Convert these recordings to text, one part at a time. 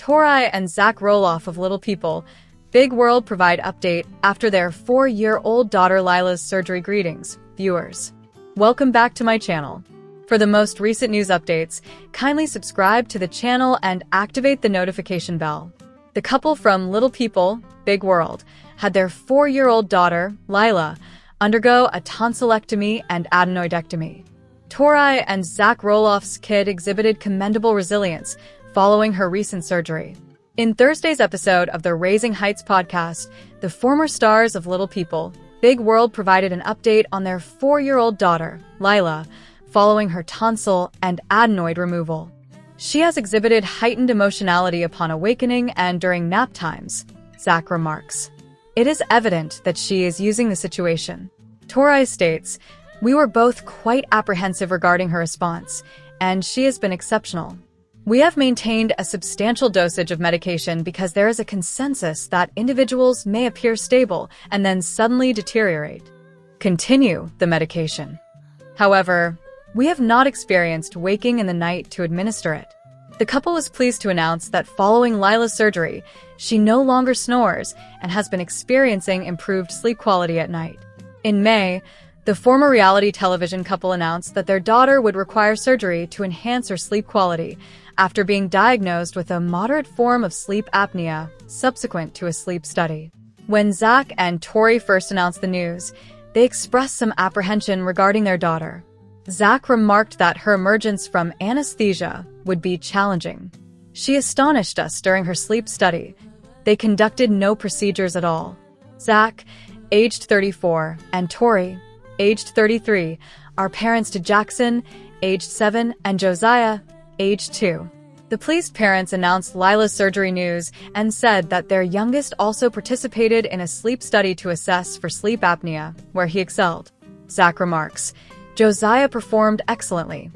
Tori and Zack Roloff of Little People, Big World provide update after their 4-year-old daughter Lilah's surgery. Greetings, viewers. Welcome back to my channel. For the most recent news updates, kindly subscribe to the channel and activate the notification bell. The couple from Little People, Big World, had their 4-year-old daughter, Lilah, undergo a tonsillectomy and adenoidectomy. Tori and Zack Roloff's kid exhibited commendable resilience following her recent surgery. In Thursday's episode of the Raising Heights podcast, the former stars of Little People, Big World provided an update on their 4-year-old daughter, Lilah, following her tonsil and adenoid removal. She has exhibited heightened emotionality upon awakening and during nap times, Zack remarks. It is evident that she is using the situation. Tori states, "We were both quite apprehensive regarding her response, and she has been exceptional. We have maintained a substantial dosage of medication because there is a consensus that individuals may appear stable and then suddenly deteriorate. Continue the medication. However, we have not experienced waking in the night to administer it." The couple is pleased to announce that following Lilah's surgery, she no longer snores and has been experiencing improved sleep quality at night. In May, the former reality television couple announced that their daughter would require surgery to enhance her sleep quality after being diagnosed with a moderate form of sleep apnea subsequent to a sleep study. When Zack and Tori first announced the news, they expressed some apprehension regarding their daughter. Zack remarked that her emergence from anesthesia would be challenging. "She astonished us during her sleep study. They conducted no procedures at all." Zack, aged 34, and Tori, aged 33, are parents to Jackson, aged 7, and Josiah, aged 2. The pleased parents announced Lilah's surgery news and said that their youngest also participated in a sleep study to assess for sleep apnea, where he excelled. Zack remarks, "Josiah performed excellently.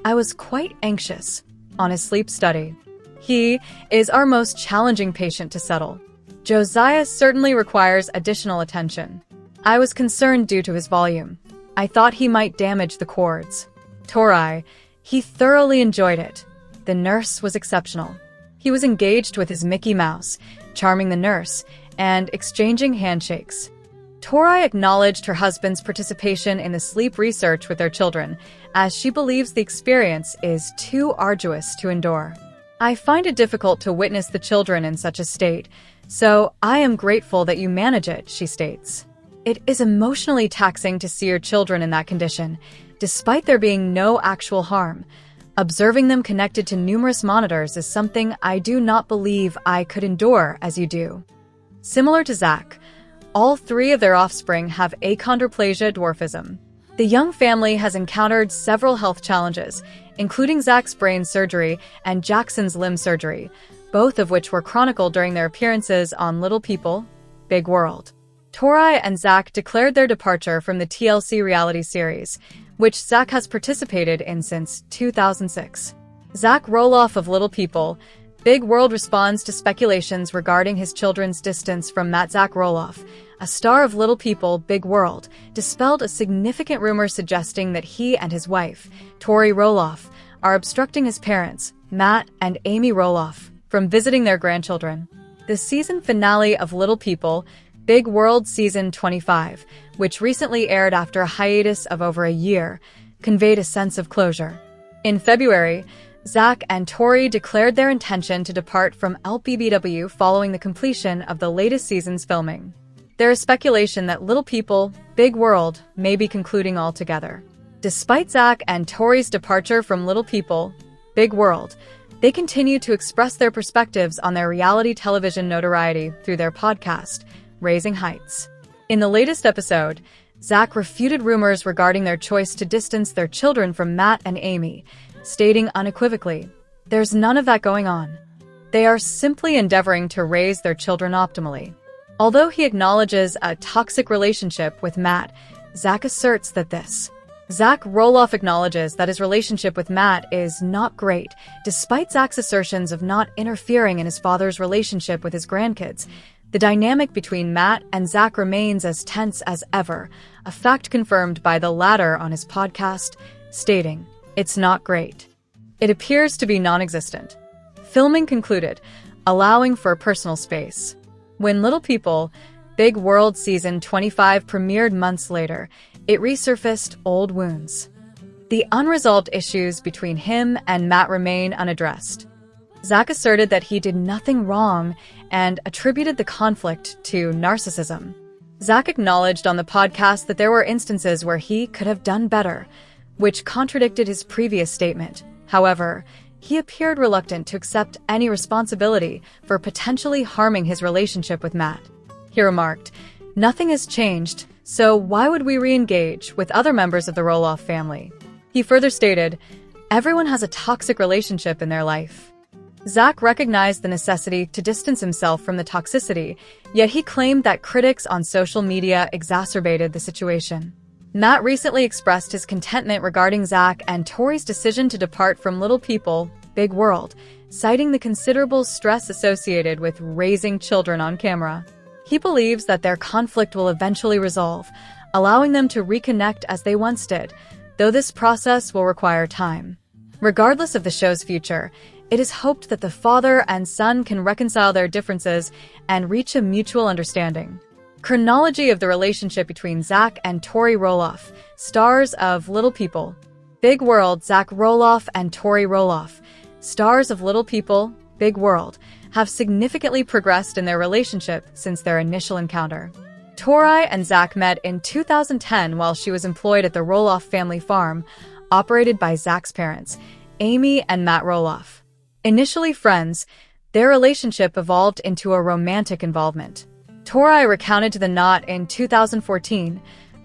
I was quite anxious on his sleep study. He is our most challenging patient to settle. Josiah certainly requires additional attention. I was concerned due to his volume. I thought he might damage the cords." Tori, he thoroughly enjoyed it. The nurse was exceptional. He was engaged with his Mickey Mouse, charming the nurse, and exchanging handshakes. Tori acknowledged her husband's participation in the sleep research with their children, as she believes the experience is too arduous to endure. "I find it difficult to witness the children in such a state, so I am grateful that you manage it," she states. "It is emotionally taxing to see your children in that condition, despite there being no actual harm. Observing them connected to numerous monitors is something I do not believe I could endure as you do." Similar to Zack, all 3 of their offspring have achondroplasia dwarfism. The young family has encountered several health challenges, including Zack's brain surgery and Jackson's limb surgery, both of which were chronicled during their appearances on Little People, Big World. Tori and Zack declared their departure from the TLC reality series, which Zack has participated in since 2006. Zack Roloff of Little People, Big World responds to speculations regarding his children's distance from Zack Roloff, a star of Little People, Big World, dispelled a significant rumor suggesting that he and his wife, Tori Roloff, are obstructing his parents, Matt and Amy Roloff, from visiting their grandchildren. The season finale of Little People, Big World Season 25, which recently aired after a hiatus of over a year, conveyed a sense of closure. In February, Zack and Tori declared their intention to depart from LPBW following the completion of the latest season's filming. There is speculation that Little People, Big World may be concluding altogether. Despite Zack and Tori's departure from Little People, Big World, they continue to express their perspectives on their reality television notoriety through their podcast, Raising Heights. In the latest episode, Zack refuted rumors regarding their choice to distance their children from Matt and Amy, stating unequivocally, "There's none of that going on. They are simply endeavoring to raise their children optimally." Although he acknowledges a toxic relationship with Matt, Zack asserts that Zack Roloff acknowledges that his relationship with Matt is not great, despite Zack's assertions of not interfering in his father's relationship with his grandkids. The dynamic between Matt and Zack remains as tense as ever, a fact confirmed by the latter on his podcast, stating, "It's not great. It appears to be non-existent." Filming concluded. allowing for personal space. When Little People, Big World Season 25 premiered months later, it resurfaced old wounds. The unresolved issues between him and Matt remain unaddressed. Zack asserted that he did nothing wrong and attributed the conflict to narcissism. Zack acknowledged on the podcast that there were instances where he could have done better, which contradicted his previous statement. However, he appeared reluctant to accept any responsibility for potentially harming his relationship with Matt. He remarked, "Nothing has changed, so why would we re-engage with other members of the Roloff family?" He further stated, "Everyone has a toxic relationship in their life." Zack recognized the necessity to distance himself from the toxicity, yet he claimed that critics on social media exacerbated the situation. Matt recently expressed his contentment regarding Zack and Tori's decision to depart from Little People, Big World, citing the considerable stress associated with raising children on camera. He believes that their conflict will eventually resolve, allowing them to reconnect as they once did, though this process will require time. Regardless of the show's future, it is hoped that the father and son can reconcile their differences and reach a mutual understanding. Chronology of the relationship between Zack and Tori Roloff, stars of Little People, Big World. Zack Roloff and Tori Roloff, stars of Little People, Big World, have significantly progressed in their relationship since their initial encounter. Tori and Zack met in 2010 while she was employed at the Roloff family farm, operated by Zack's parents, Amy and Matt Roloff. Initially friends, their relationship evolved into a romantic involvement. Tori recounted to The Knot in 2014,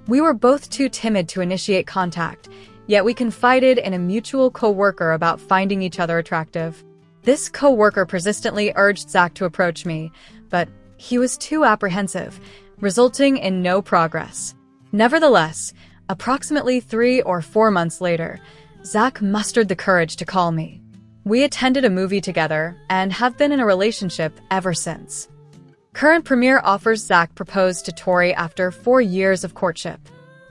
"We were both too timid to initiate contact, yet we confided in a mutual co-worker about finding each other attractive. This co-worker persistently urged Zack to approach me, but he was too apprehensive, resulting in no progress. Nevertheless, approximately 3 or 4 months later, Zack mustered the courage to call me. We attended a movie together and have been in a relationship ever since." Current premiere offers Zack proposed to Tori after 4 years of courtship.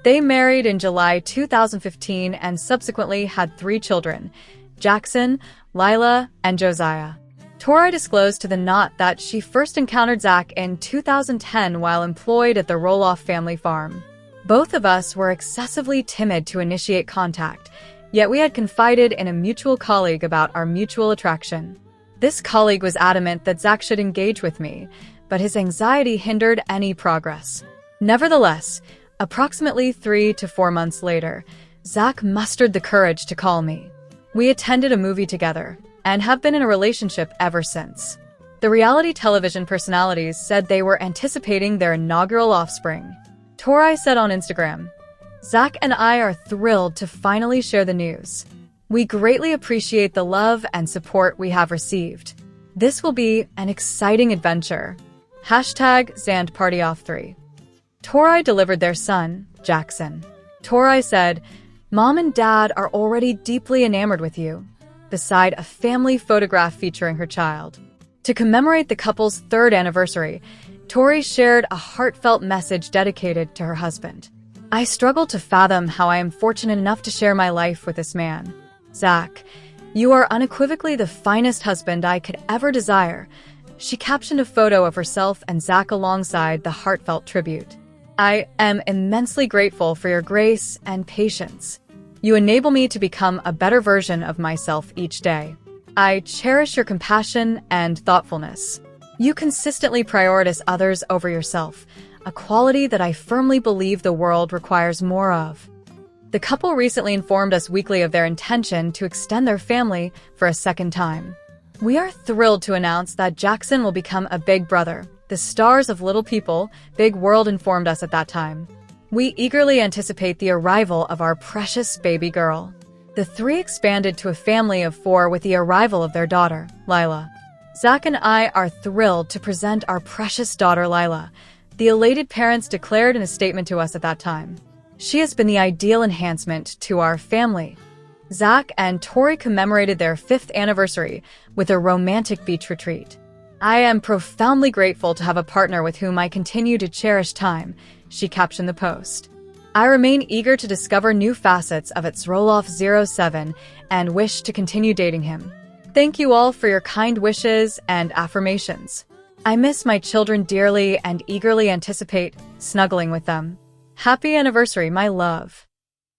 They married in July 2015 and subsequently had 3 children, Jackson, Lilah, and Josiah. Tori disclosed to The Knot that she first encountered Zack in 2010 while employed at the Roloff family farm. "Both of us were excessively timid to initiate contact, yet we had confided in a mutual colleague about our mutual attraction. This colleague was adamant that Zack should engage with me, but his anxiety hindered any progress. Nevertheless, approximately 3 to 4 months later, Zack mustered the courage to call me. We attended a movie together and have been in a relationship ever since." The reality television personalities said they were anticipating their inaugural offspring. Tori said on Instagram, "Zack and I are thrilled to finally share the news. We greatly appreciate the love and support we have received. This will be an exciting adventure. #ZandPartyOff3. Tori delivered their son, Jackson. Tori said, "Mom and Dad are already deeply enamored with you," beside a family photograph featuring her child. To commemorate the couple's 3rd anniversary, Tori shared a heartfelt message dedicated to her husband. "I struggle to fathom how I am fortunate enough to share my life with this man. Zack, you are unequivocally the finest husband I could ever desire." She captioned a photo of herself and Zack alongside the heartfelt tribute. "I am immensely grateful for your grace and patience. You enable me to become a better version of myself each day. I cherish your compassion and thoughtfulness. You consistently prioritize others over yourself, a quality that I firmly believe the world requires more of." The couple recently informed Us Weekly of their intention to extend their family for a 2nd time. "We are thrilled to announce that Jackson will become a big brother," the stars of Little People, Big World informed us at that time. "We eagerly anticipate the arrival of our precious baby girl." The 3 expanded to a family of 4 with the arrival of their daughter, Lilah. "Zack and I are thrilled to present our precious daughter, Lilah," the elated parents declared in a statement to us at that time. "She has been the ideal enhancement to our family." Zack and Tori commemorated their 5th anniversary with a romantic beach retreat. "I am profoundly grateful to have a partner with whom I continue to cherish time," she captioned the post. "I remain eager to discover new facets of its Roloff 07 and wish to continue dating him." Thank you all for your kind wishes and affirmations. I miss my children dearly and eagerly anticipate snuggling with them. Happy anniversary, my love.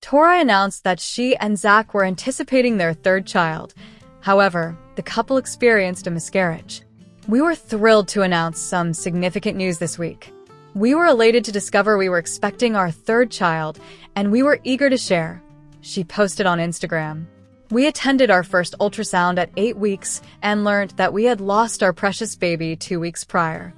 Tori announced that she and Zack were anticipating their third child. However, the couple experienced a miscarriage. We were thrilled to announce some significant news this week. We were elated to discover we were expecting our third child, and we were eager to share, she posted on Instagram. We attended our first ultrasound at 8 weeks and learned that we had lost our precious baby 2 weeks prior.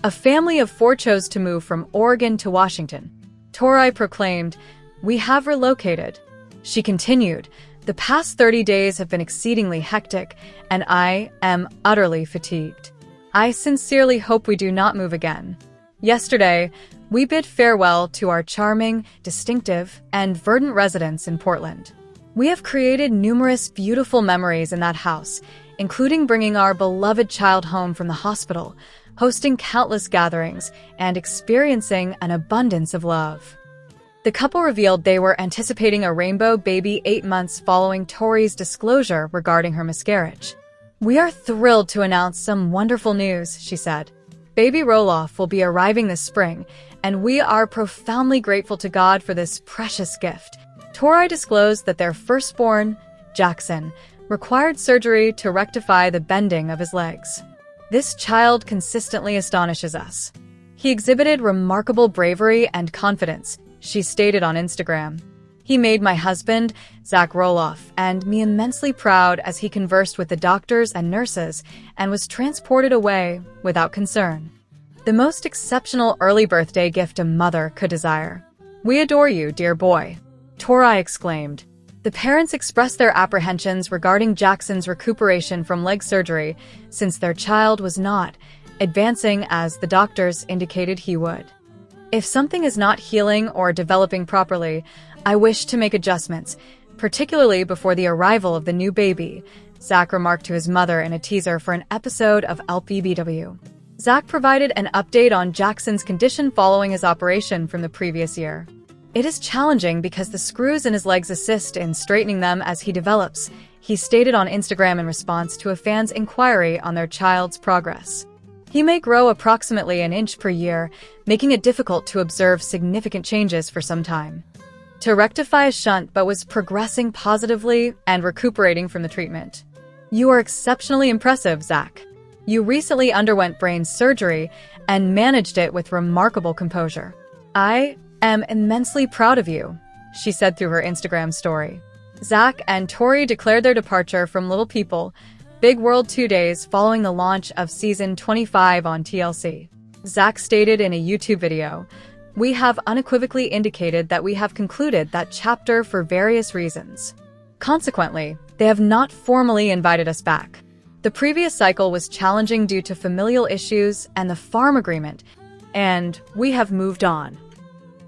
A family of 4 chose to move from Oregon to Washington. Tori proclaimed, "We have relocated." She continued, "The past 30 days have been exceedingly hectic, and I am utterly fatigued. I sincerely hope we do not move again." Yesterday, we bid farewell to our charming, distinctive, and verdant residence in Portland. We have created numerous beautiful memories in that house, including bringing our beloved child home from the hospital, hosting countless gatherings, and experiencing an abundance of love. The couple revealed they were anticipating a rainbow baby 8 months following Tori's disclosure regarding her miscarriage. "We are thrilled to announce some wonderful news," she said. "Baby Roloff will be arriving this spring, and we are profoundly grateful to God for this precious gift." Tori disclosed that their firstborn, Jackson, required surgery to rectify the bending of his legs. "This child consistently astonishes us. He exhibited remarkable bravery and confidence," she stated on Instagram. "He made my husband, Zack Roloff, and me immensely proud as he conversed with the doctors and nurses and was transported away without concern. The most exceptional early birthday gift a mother could desire. We adore you, dear boy," Tori exclaimed. The parents expressed their apprehensions regarding Jackson's recuperation from leg surgery since their child was not advancing as the doctors indicated he would. "If something is not healing or developing properly, I wish to make adjustments, particularly before the arrival of the new baby," Zack remarked to his mother in a teaser for an episode of LPBW. Zack provided an update on Jackson's condition following his operation from the previous year. "It is challenging because the screws in his legs assist in straightening them as he develops," he stated on Instagram in response to a fan's inquiry on their child's progress. "He may grow approximately an inch per year, making it difficult to observe significant changes for some time. To rectify a shunt but was progressing positively and recuperating from the treatment. You are exceptionally impressive, Zack. You recently underwent brain surgery and managed it with remarkable composure. I am immensely proud of you," she said through her Instagram story. Zack and Tori declared their departure from Little People, Big World 2 days following the launch of Season 25 on TLC. Zack stated in a YouTube video, "We have unequivocally indicated that we have concluded that chapter for various reasons. Consequently, they have not formally invited us back. The previous cycle was challenging due to familial issues and the farm agreement, and we have moved on."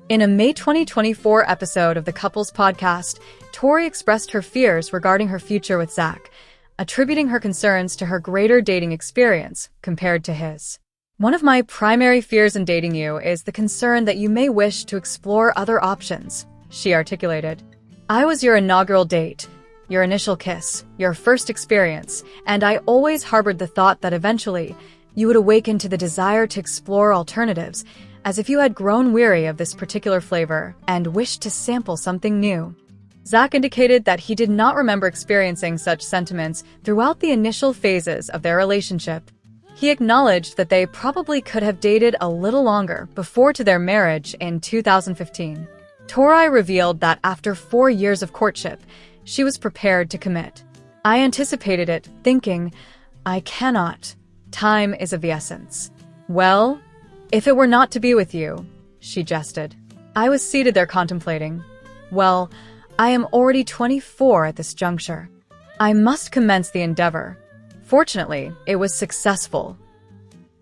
In a May 2024 episode of the couple's podcast, Tori expressed her fears regarding her future with Zack, attributing her concerns to her greater dating experience compared to his. "One of my primary fears in dating you is the concern that you may wish to explore other options," she articulated. "I was your inaugural date, your initial kiss, your first experience, and I always harbored the thought that eventually you would awaken to the desire to explore alternatives, as if you had grown weary of this particular flavor and wished to sample something new." Zack indicated that he did not remember experiencing such sentiments throughout the initial phases of their relationship. He acknowledged that they probably could have dated a little longer before to their marriage in 2015. Tori revealed that after 4 years of courtship, she was prepared to commit. "I anticipated it, thinking, I cannot. Time is of the essence. Well, if it were not to be with you," she jested. "I was seated there contemplating. Well, I am already 24 at this juncture. I must commence the endeavor. Fortunately, it was successful."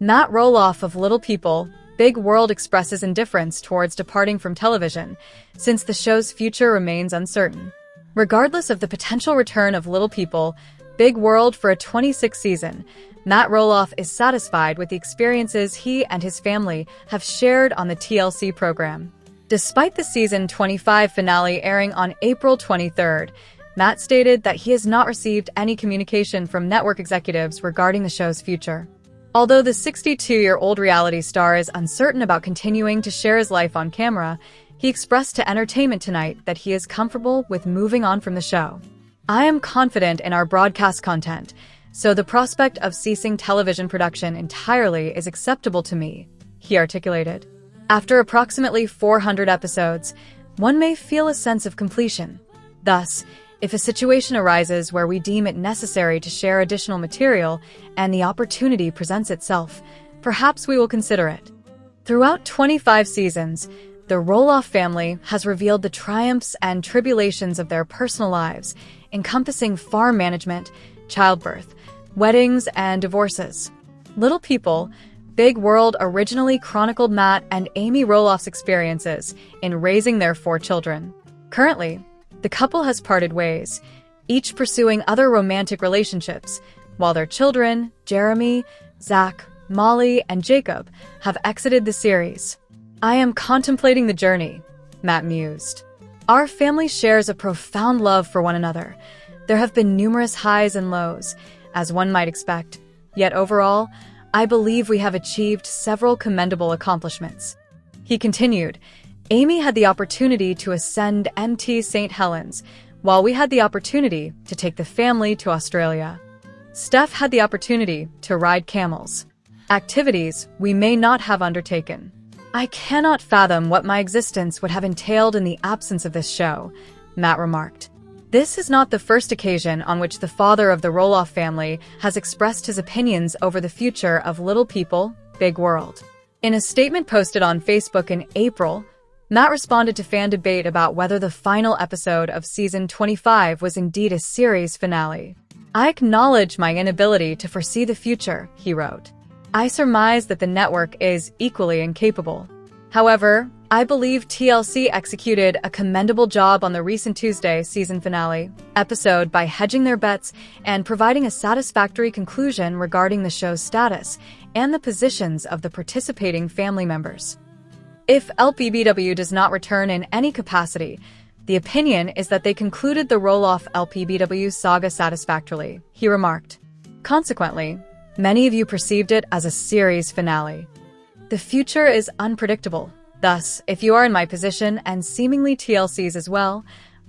Matt Roloff of Little People, Big World expresses indifference towards departing from television, since the show's future remains uncertain. Regardless of the potential return of Little People, Big World for a 26th season, Matt Roloff is satisfied with the experiences he and his family have shared on the TLC program. Despite the season 25 finale airing on April 23rd, Matt stated that he has not received any communication from network executives regarding the show's future. Although the 62-year-old reality star is uncertain about continuing to share his life on camera, he expressed to Entertainment Tonight that he is comfortable with moving on from the show. "I am confident in our broadcast content, so the prospect of ceasing television production entirely is acceptable to me," he articulated. After approximately 400 episodes, one may feel a sense of completion. Thus, if a situation arises where we deem it necessary to share additional material and the opportunity presents itself, perhaps we will consider it. Throughout 25 seasons, the Roloff family has revealed the triumphs and tribulations of their personal lives, encompassing farm management, childbirth, weddings, and divorces. Little People, Big World originally chronicled Matt and Amy Roloff's experiences in raising their 4 children. Currently, the couple has parted ways, each pursuing other romantic relationships, while their children, Jeremy, Zack, Molly, and Jacob, have exited the series. "I am contemplating the journey," Matt mused. "Our family shares a profound love for one another. There have been numerous highs and lows, as one might expect, yet overall, I believe we have achieved several commendable accomplishments." He continued, "Amy had the opportunity to ascend Mt. St. Helens, while we had the opportunity to take the family to Australia. Steph had the opportunity to ride camels. Activities we may not have undertaken. I cannot fathom what my existence would have entailed in the absence of this show," Matt remarked. This is not the first occasion on which the father of the Roloff family has expressed his opinions over the future of Little People, Big World. In a statement posted on Facebook in April, Matt responded to fan debate about whether the final episode of season 25 was indeed a series finale. "I acknowledge my inability to foresee the future," he wrote. "I surmise that the network is equally incapable. However, I believe TLC executed a commendable job on the recent Tuesday season finale episode by hedging their bets and providing a satisfactory conclusion regarding the show's status and the positions of the participating family members. If LPBW does not return in any capacity, the opinion is that they concluded the Roloff LPBW saga satisfactorily," he remarked. "Consequently, many of you perceived it as a series finale. The future is unpredictable. Thus, if you are in my position and seemingly TLC's as well,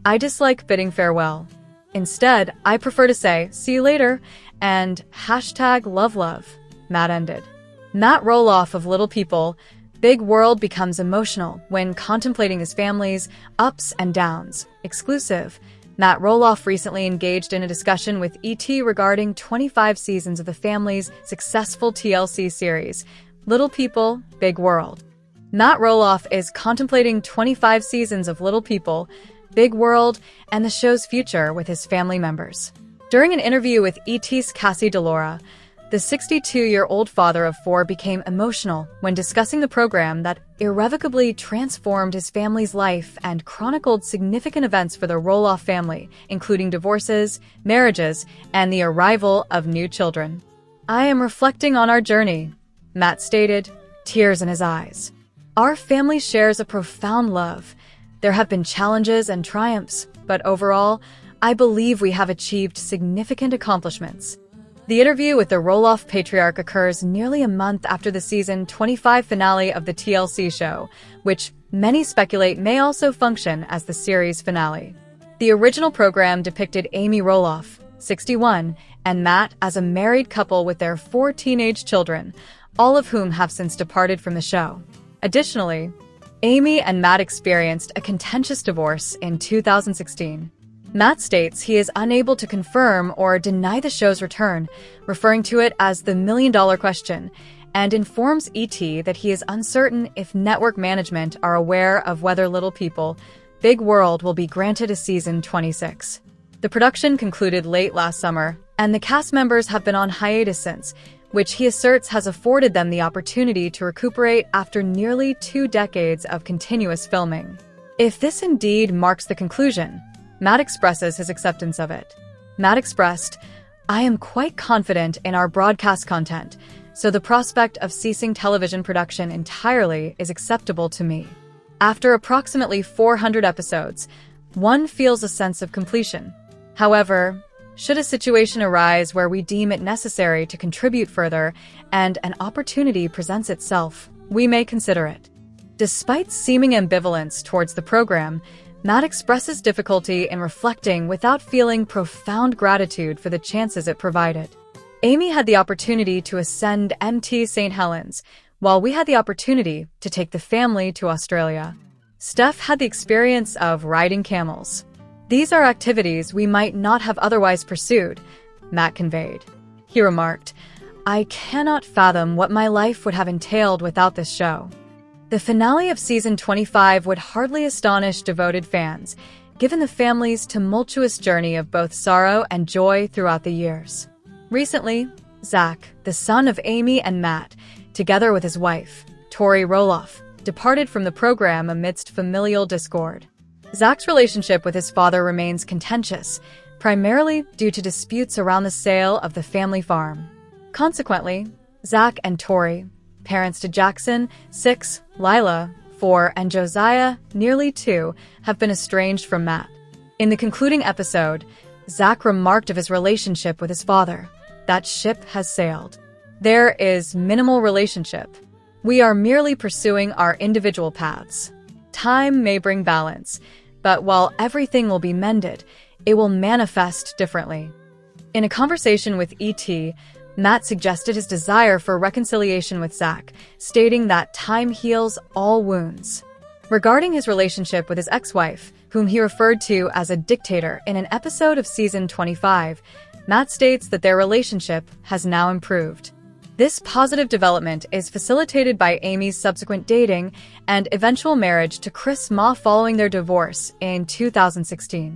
I dislike bidding farewell. Instead, I prefer to say, see you later, and #love, Matt ended. Matt Roloff of Little People, Big World becomes emotional when contemplating his family's ups and downs. Exclusive. Matt Roloff recently engaged in a discussion with ET regarding 25 seasons of the family's successful TLC series, Little People, Big World. Matt Roloff is contemplating 25 seasons of Little People, Big World, and the show's future with his family members. During an interview with ET's Cassie DeLaura, the 62-year-old father of 4 became emotional when discussing the program that irrevocably transformed his family's life and chronicled significant events for the Roloff family, including divorces, marriages, and the arrival of new children. "I am reflecting on our journey," Matt stated, tears in his eyes. "Our family shares a profound love. There have been challenges and triumphs, but overall, I believe we have achieved significant accomplishments." The interview with the Roloff patriarch occurs nearly a month after the season 25 finale of the TLC show, which many speculate may also function as the series finale. The original program depicted Amy Roloff, 61, and Matt as a married couple with their 4 teenage children, all of whom have since departed from the show. Additionally, Amy and Matt experienced a contentious divorce in 2016. Matt states he is unable to confirm or deny the show's return, referring to it as the million-dollar question, and informs ET that he is uncertain if network management are aware of whether Little People, Big World will be granted a season 26. The production concluded late last summer, and the cast members have been on hiatus since, which he asserts has afforded them the opportunity to recuperate after nearly 2 decades of continuous filming. If this indeed marks the conclusion, Matt expresses his acceptance of it. Matt expressed, "I am quite confident in our broadcast content, so the prospect of ceasing television production entirely is acceptable to me. After approximately 400 episodes, one feels a sense of completion. However, should a situation arise where we deem it necessary to contribute further and an opportunity presents itself, we may consider it. Despite seeming ambivalence towards the program, Matt expresses difficulty in reflecting without feeling profound gratitude for the chances it provided. Amy had the opportunity to ascend Mt. St. Helens, while we had the opportunity to take the family to Australia. Steph had the experience of riding camels. These are activities we might not have otherwise pursued, Matt conveyed. He remarked, "I cannot fathom what my life would have entailed without this show." The finale of season 25 would hardly astonish devoted fans, given the family's tumultuous journey of both sorrow and joy throughout the years. Recently, Zack, the son of Amy and Matt, together with his wife, Tori Roloff, departed from the program amidst familial discord. Zack's relationship with his father remains contentious, primarily due to disputes around the sale of the family farm. Consequently, Zack and Tori, parents to Jackson, 6, Lilah, 4, and Josiah, nearly 2, have been estranged from Matt. In the concluding episode, Zack remarked of his relationship with his father, "That ship has sailed. There is minimal relationship. We are merely pursuing our individual paths. Time may bring balance, but while everything will be mended, it will manifest differently." In a conversation with ET, Matt suggested his desire for reconciliation with Zack, stating that time heals all wounds. Regarding his relationship with his ex-wife, whom he referred to as a dictator in an episode of season 25, Matt states that their relationship has now improved. This positive development is facilitated by Amy's subsequent dating and eventual marriage to Chris Ma following their divorce in 2016.